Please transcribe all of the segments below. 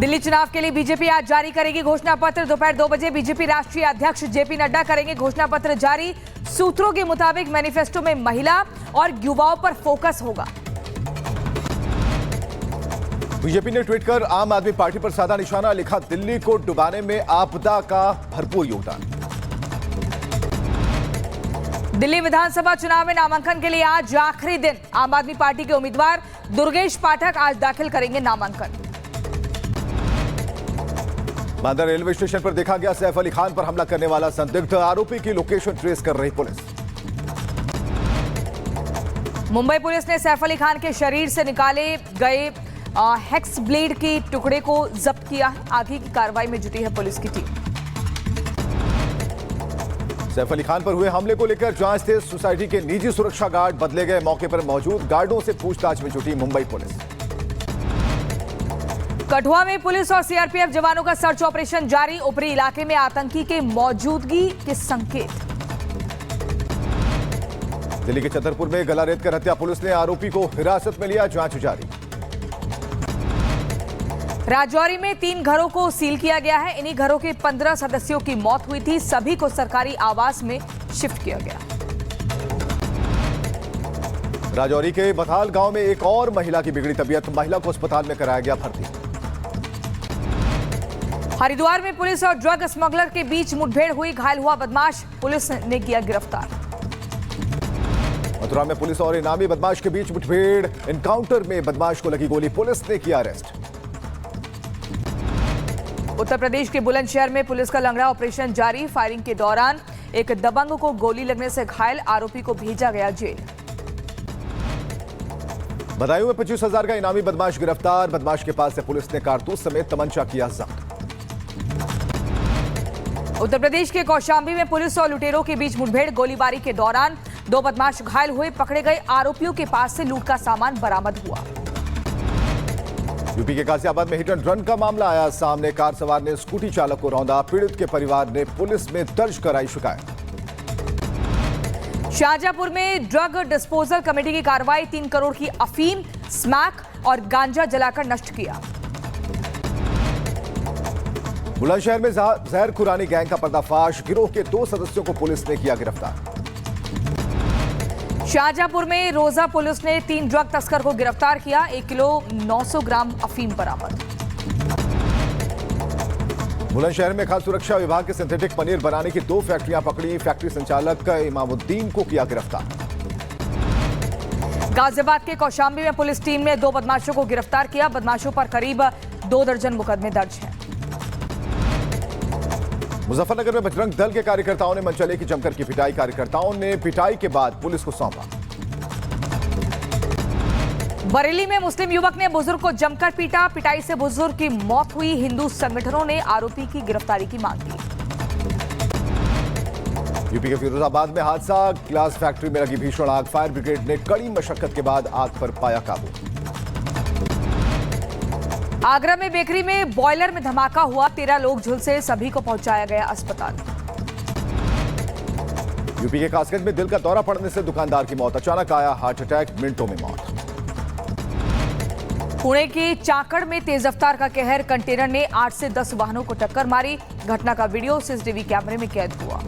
दिल्ली चुनाव के लिए बीजेपी आज जारी करेगी घोषणा पत्र। दोपहर 2 बजे बीजेपी राष्ट्रीय अध्यक्ष जेपी नड्डा करेंगे घोषणा पत्र जारी। सूत्रों के मुताबिक मैनिफेस्टो में महिला और युवाओं पर फोकस होगा। बीजेपी ने ट्वीट कर आम आदमी पार्टी पर साधा निशाना, लिखा दिल्ली को डुबाने में आपदा का भरपूर योगदान। दिल्ली विधानसभा चुनाव में नामांकन के लिए आज आखिरी दिन। आम आदमी पार्टी के उम्मीदवार दुर्गेश पाठक आज दाखिल करेंगे नामांकन। बांद्रा रेलवे स्टेशन पर देखा गया सैफ अली खान पर हमला करने वाला संदिग्ध, आरोपी की लोकेशन ट्रेस कर रही पुलिस। मुंबई पुलिस ने सैफ अली खान के शरीर से निकाले गए हेक्स ब्लेड के टुकड़े को जब्त किया है। आगे की कार्रवाई में जुटी है पुलिस की टीम। सैफ अली खान पर हुए हमले को लेकर जांच तेज, सोसाइटी के निजी सुरक्षा गार्ड बदले गए। मौके पर मौजूद गार्डों से पूछताछ में जुटी मुंबई पुलिस। कठुआ में पुलिस और सीआरपीएफ जवानों का सर्च ऑपरेशन जारी। ऊपरी इलाके में आतंकी के मौजूदगी के संकेत। दिल्ली के छतरपुर में गला रेत कर हत्या, पुलिस ने आरोपी को हिरासत में लिया, जांच जारी। राजौरी में 3 घरों को सील किया गया है। इन्हीं घरों के 15 सदस्यों की मौत हुई थी। सभी को सरकारी आवास में शिफ्ट किया गया। राजौरी के बथाल गांव में एक और महिला की बिगड़ी तबीयत, महिला को अस्पताल में कराया गया भर्ती। हरिद्वार में पुलिस और ड्रग स्मगलर के बीच मुठभेड़ हुई, घायल हुआ बदमाश पुलिस ने किया गिरफ्तार। मथुरा में पुलिस और इनामी बदमाश के बीच मुठभेड़, एनकाउंटर में बदमाश को लगी गोली, पुलिस ने किया अरेस्ट। उत्तर प्रदेश के बुलंदशहर में पुलिस का लंगड़ा ऑपरेशन जारी। फायरिंग के दौरान एक दबंग को गोली लगने से घायल, आरोपी को भेजा गया जेल। बदायूं में 25,000 का इनामी बदमाश गिरफ्तार, बदमाश के पास से पुलिस ने कारतूस समेत तमंचा किया जब्त। उत्तर प्रदेश के कौशाम्बी में पुलिस और लुटेरों के बीच मुठभेड़, गोलीबारी के दौरान 2 बदमाश घायल हुए। पकड़े गए आरोपियों के पास से लूट का सामान बरामद हुआ। यूपी के गाजियाबाद में हिट एंड रन का मामला आया सामने, कार सवार ने स्कूटी चालक को रौंदा, पीड़ित के परिवार ने पुलिस में दर्ज कराई शिकायत। शाहजहांपुर में ड्रग डिस्पोजल कमेटी की कार्रवाई, 3 करोड़ की अफीम, स्मैक और गांजा जलाकर नष्ट किया। बुलंदशहर में जहर खुरानी गैंग का पर्दाफाश, गिरोह के 2 सदस्यों को पुलिस ने किया गिरफ्तार। शाहजहांपुर में रोजा पुलिस ने 3 ड्रग तस्कर को गिरफ्तार किया, 1 किलो 900 ग्राम अफीम बरामद। बुलंदशहर में खाद्य सुरक्षा विभाग के सिंथेटिक पनीर बनाने की 2 फैक्ट्रियां पकड़ी, फैक्ट्री संचालक इमामुद्दीन को किया गिरफ्तार। गाजियाबाद के कौशाम्बी में पुलिस टीम ने 2 बदमाशों को गिरफ्तार किया। बदमाशों पर करीब 2 दर्जन मुकदमे दर्ज हैं। मुजफ्फरनगर में बजरंग दल के कार्यकर्ताओं ने मनचले की जमकर की पिटाई, कार्यकर्ताओं ने पिटाई के बाद पुलिस को सौंपा। बरेली में मुस्लिम युवक ने बुजुर्ग को जमकर पीटा, पिटाई से बुजुर्ग की मौत हुई। हिंदू संगठनों ने आरोपी की गिरफ्तारी की मांग की। यूपी के फिरोजाबाद में हादसा, ग्लास फैक्ट्री में लगी भीषण आग, फायर ब्रिगेड ने कड़ी मशक्कत के बाद आग पर पाया काबू। आगरा में बेकरी में बॉयलर में धमाका हुआ, 13 लोग झुलसे, सभी को पहुंचाया गया अस्पताल। यूपी के कासगंज में दिल का दौरा पड़ने से दुकानदार की मौत, अचानक आया हार्ट अटैक, मिनटों में मौत। पुणे के चाकड़ में तेज रफ्तार का कहर, कंटेनर ने 8 से 10 वाहनों को टक्कर मारी। घटना का वीडियो सीसीटीवी कैमरे में कैद हुआ।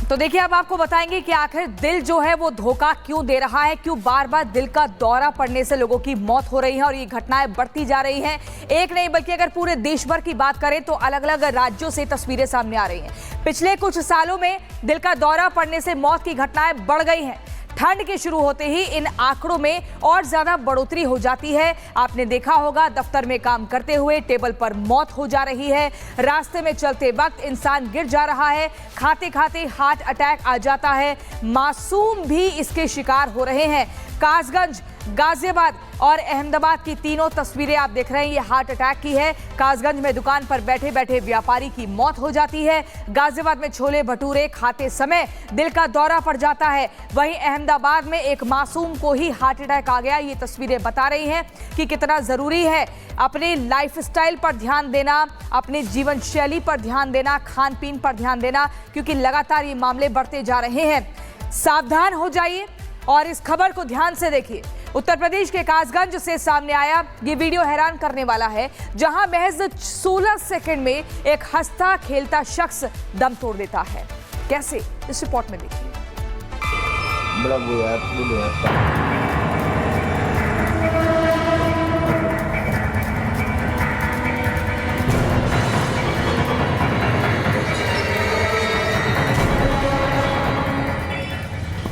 तो देखिए, अब आपको बताएंगे कि आखिर दिल जो है वो धोखा क्यों दे रहा है, क्यों बार बार दिल का दौरा पड़ने से लोगों की मौत हो रही है और ये घटनाएं बढ़ती जा रही हैं। एक नहीं बल्कि अगर पूरे देश भर की बात करें तो अलग अलग राज्यों से तस्वीरें सामने आ रही हैं। पिछले कुछ सालों में दिल का दौरा पड़ने से मौत की घटनाएं बढ़ गई हैं। ठंड के शुरू होते ही इन आंकड़ों में और ज्यादा बढ़ोतरी हो जाती है। आपने देखा होगा, दफ्तर में काम करते हुए टेबल पर मौत हो जा रही है, रास्ते में चलते वक्त इंसान गिर जा रहा है, खाते खाते हार्ट अटैक आ जाता है, मासूम भी इसके शिकार हो रहे हैं। कासगंज गाजियाबाद और अहमदाबाद की तीनों तस्वीरें आप देख रहे हैं, ये हार्ट अटैक की है। कासगंज में दुकान पर बैठे बैठे व्यापारी की मौत हो जाती है। गाजियाबाद में छोले भटूरे खाते समय दिल का दौरा पड़ जाता है। वहीं अहमदाबाद में एक मासूम को ही हार्ट अटैक आ गया। ये तस्वीरें बता रही हैं कि कितना जरूरी है अपने लाइफस्टाइल पर ध्यान देना, अपने जीवन शैली पर ध्यान देना, खान पीन पर ध्यान देना, क्योंकि लगातार ये मामले बढ़ते जा रहे हैं। सावधान हो जाइए और इस खबर को ध्यान से देखिए। उत्तर प्रदेश के कासगंज से सामने आया ये वीडियो हैरान करने वाला है, जहां महज 16 सेकंड में एक हंसता खेलता शख्स दम तोड़ देता है। कैसे, इस रिपोर्ट में देखिए। बड़ा बुरा है।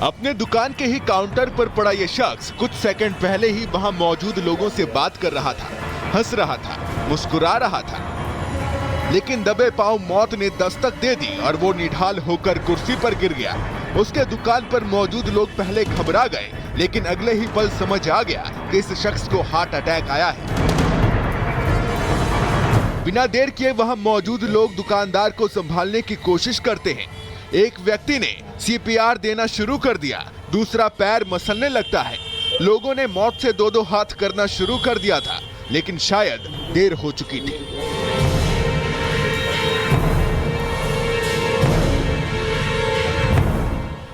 अपने दुकान के ही काउंटर पर पड़ा ये शख्स कुछ सेकंड पहले ही वहां मौजूद लोगों से बात कर रहा था, हंस रहा था, मुस्कुरा रहा था, लेकिन दबे पांव मौत ने दस्तक दे दी और वो निढाल होकर कुर्सी पर गिर गया। उसके दुकान पर मौजूद लोग पहले घबरा गए, लेकिन अगले ही पल समझ आ गया कि इस शख्स को हार्ट अटैक आया है। बिना देर किए वहां मौजूद लोग दुकानदार को संभालने की कोशिश करते हैं। एक व्यक्ति ने सीपीआर देना शुरू कर दिया, दूसरा पैर मसलने लगता है। लोगों ने मौत से दो हाथ करना शुरू कर दिया था, लेकिन शायद देर हो चुकी थी।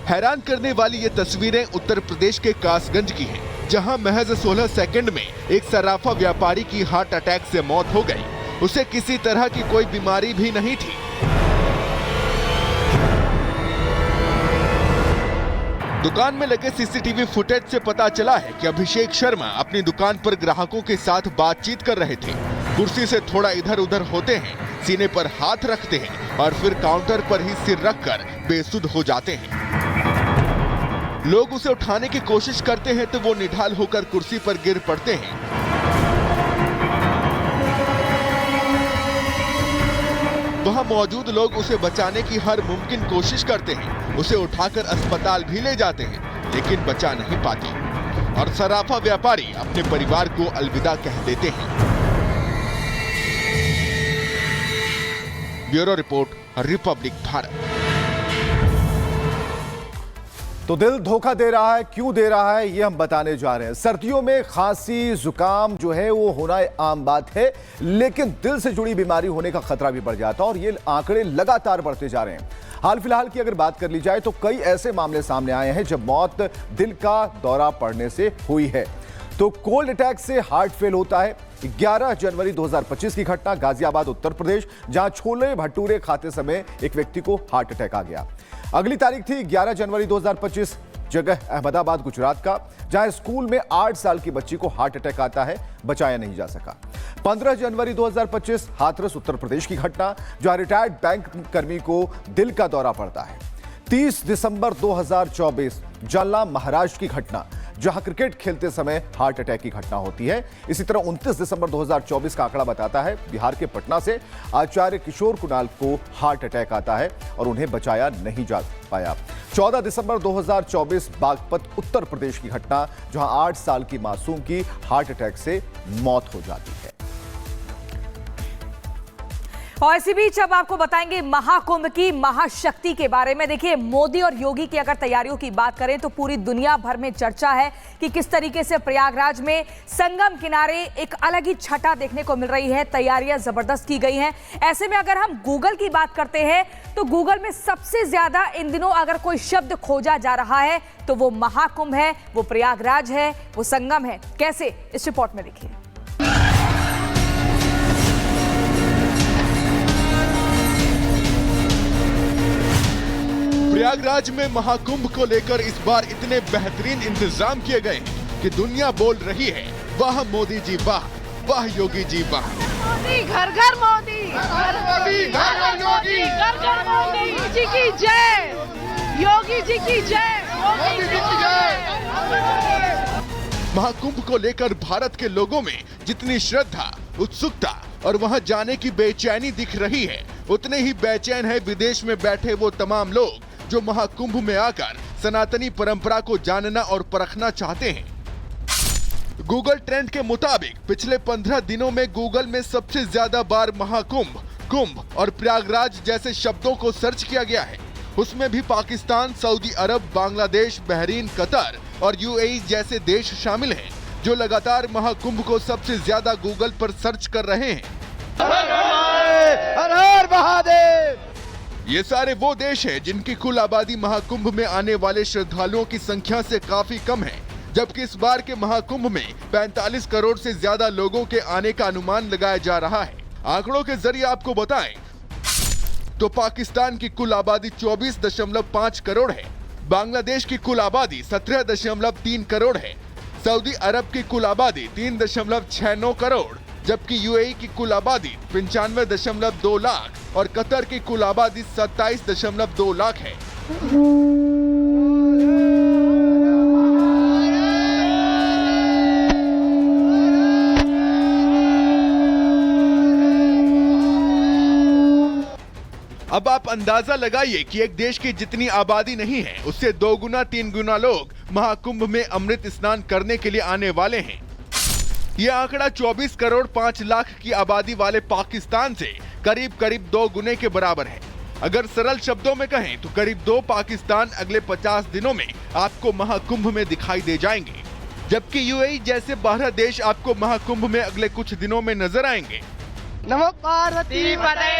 हैरान करने वाली ये तस्वीरें उत्तर प्रदेश के कासगंज की हैं, जहां महज 16 सेकंड में एक सराफा व्यापारी की हार्ट अटैक से मौत हो गई। उसे किसी तरह की कोई बीमारी भी नहीं थी। दुकान में लगे सीसीटीवी फुटेज से पता चला है कि अभिषेक शर्मा अपनी दुकान पर ग्राहकों के साथ बातचीत कर रहे थे। कुर्सी से थोड़ा इधर उधर होते हैं, सीने पर हाथ रखते हैं और फिर काउंटर पर ही सिर रखकर बेसुध हो जाते हैं। लोग उसे उठाने की कोशिश करते हैं तो वो निढाल होकर कुर्सी पर गिर पड़ते हैं। वहां मौजूद लोग उसे बचाने की हर मुमकिन कोशिश करते हैं, उसे उठाकर अस्पताल भी ले जाते हैं, लेकिन बचा नहीं पाते और सराफा व्यापारी अपने परिवार को अलविदा कह देते हैं। Bureau report, Republic Bharat. तो दिल धोखा दे रहा है, क्यों दे रहा है, ये हम बताने जा रहे हैं। सर्दियों में खांसी जुकाम जो है वो होना आम बात है, लेकिन दिल से जुड़ी बीमारी होने का खतरा भी बढ़ जाता है और ये आंकड़े लगातार बढ़ते जा रहे हैं। हाल फिलहाल की अगर बात कर ली जाए तो कई ऐसे मामले सामने आए हैं जब मौत दिल का दौरा पड़ने से हुई है। तो कोल्ड अटैक से हार्ट फेल होता है। 11 जनवरी 2025 की घटना, गाजियाबाद उत्तर प्रदेश, जहां छोले भटूरे खाते समय एक व्यक्ति को हार्ट अटैक आ गया। अगली तारीख थी 11 जनवरी 2025, जगह अहमदाबाद गुजरात का, जहां स्कूल में 8 साल की बच्ची को हार्ट अटैक आता है, बचाया नहीं जा सका। 15 जनवरी 2025 हाथरस उत्तर प्रदेश की घटना, जहां रिटायर्ड बैंक कर्मी को दिल का दौरा पड़ता है। 30 दिसंबर 2024 जालना महाराष्ट्र की घटना, जहां क्रिकेट खेलते समय हार्ट अटैक की घटना होती है। इसी तरह 29 दिसंबर 2024 का आंकड़ा बताता है बिहार के पटना से आचार्य किशोर कुणाल को हार्ट अटैक आता है और उन्हें बचाया नहीं जा पाया। 14 दिसंबर 2024 बागपत उत्तर प्रदेश की घटना, जहां 8 साल की मासूम की हार्ट अटैक से मौत हो जाती है। और इसी बीच अब आपको बताएंगे महाकुंभ की महाशक्ति के बारे में। देखिए, मोदी और योगी की अगर तैयारियों की बात करें तो पूरी दुनिया भर में चर्चा है कि किस तरीके से प्रयागराज में संगम किनारे एक अलग ही छटा देखने को मिल रही है। तैयारियां जबरदस्त की गई हैं। ऐसे में अगर हम गूगल की बात करते हैं तो गूगल में सबसे ज्यादा इन दिनों अगर कोई शब्द खोजा जा रहा है तो वो महाकुंभ है, वो प्रयागराज है, वो संगम है। कैसे, इस रिपोर्ट में देखिए। प्रयागराज में महाकुंभ को लेकर इस बार इतने बेहतरीन इंतजाम किए गए हैं कि दुनिया बोल रही है, वाह मोदी जी वाह, वाह योगी जी वाह। मोदी घर घर मोदी, घर मोदी, घर घर योगी, घर घर मोदी जी की जय, योगी जी की जय, मोदी जी की जय। महाकुंभ को लेकर भारत के लोगों में जितनी श्रद्धा, उत्सुकता और वहां जाने की बेचैनी दिख रही है, उतने ही बेचैन है विदेश में बैठे वो तमाम लोग जो महाकुंभ में आकर सनातनी परंपरा को जानना और परखना चाहते हैं। गूगल ट्रेंड के मुताबिक पिछले 15 दिनों में गूगल में सबसे ज्यादा बार महाकुंभ, कुंभ और प्रयागराज जैसे शब्दों को सर्च किया गया है। उसमें भी पाकिस्तान, सऊदी अरब, बांग्लादेश, बहरीन, कतर और यूएई जैसे देश शामिल हैं, जो लगातार महाकुंभ को सबसे ज्यादा गूगल पर सर्च कर रहे हैं। हर हर महादेव। ये सारे वो देश हैं जिनकी कुल आबादी महाकुंभ में आने वाले श्रद्धालुओं की संख्या से काफी कम है, जबकि इस बार के महाकुंभ में 45 करोड़ से ज्यादा लोगों के आने का अनुमान लगाया जा रहा है। आंकड़ों के जरिए आपको बताएं तो पाकिस्तान की कुल आबादी 24.5 करोड़ है, बांग्लादेश की कुल आबादी 17.3 करोड़ है, सऊदी अरब की कुल आबादी 3.69 करोड़, जबकि यूएई की कुल आबादी 95.2 लाख और कतर की कुल आबादी 27.2 लाख है। अब आप अंदाजा लगाइए कि एक देश की जितनी आबादी नहीं है, उससे 2 गुना 3 गुना लोग महाकुंभ में अमृत स्नान करने के लिए आने वाले हैं। यह आंकड़ा 24 करोड़ 5 लाख की आबादी वाले पाकिस्तान से करीब 2 गुने के बराबर है। अगर सरल शब्दों में कहें तो करीब 2 पाकिस्तान अगले 50 दिनों में आपको महाकुंभ में दिखाई दे जाएंगे, जबकि यूएई जैसे 12 देश आपको महाकुंभ में अगले कुछ दिनों में नजर आएंगे। नमो पार्वती पते।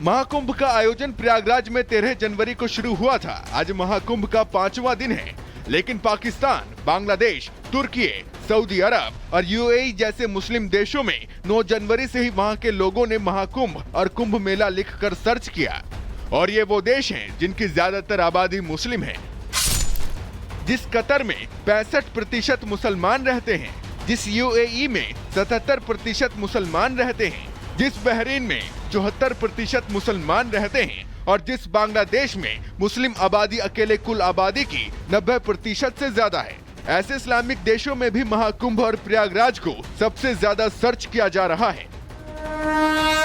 महाकुंभ का आयोजन प्रयागराज में 13 जनवरी को शुरू हुआ था। आज महाकुंभ का 5वां दिन है, लेकिन पाकिस्तान, बांग्लादेश, तुर्की, सऊदी अरब और यूएई जैसे मुस्लिम देशों में 9 जनवरी से ही वहां के लोगों ने महाकुंभ और कुंभ मेला लिखकर सर्च किया। और ये वो देश हैं जिनकी ज्यादातर आबादी मुस्लिम है। जिस कतर में 65% मुसलमान रहते हैं, जिस यूएई में 77% मुसलमान रहते हैं, जिस बहरीन में 74% मुसलमान रहते हैं और जिस बांग्लादेश में मुस्लिम आबादी अकेले कुल आबादी की 90% से ज्यादा है, ऐसे इस्लामिक देशों में भी महाकुंभ और प्रयागराज को सबसे ज्यादा सर्च किया जा रहा है।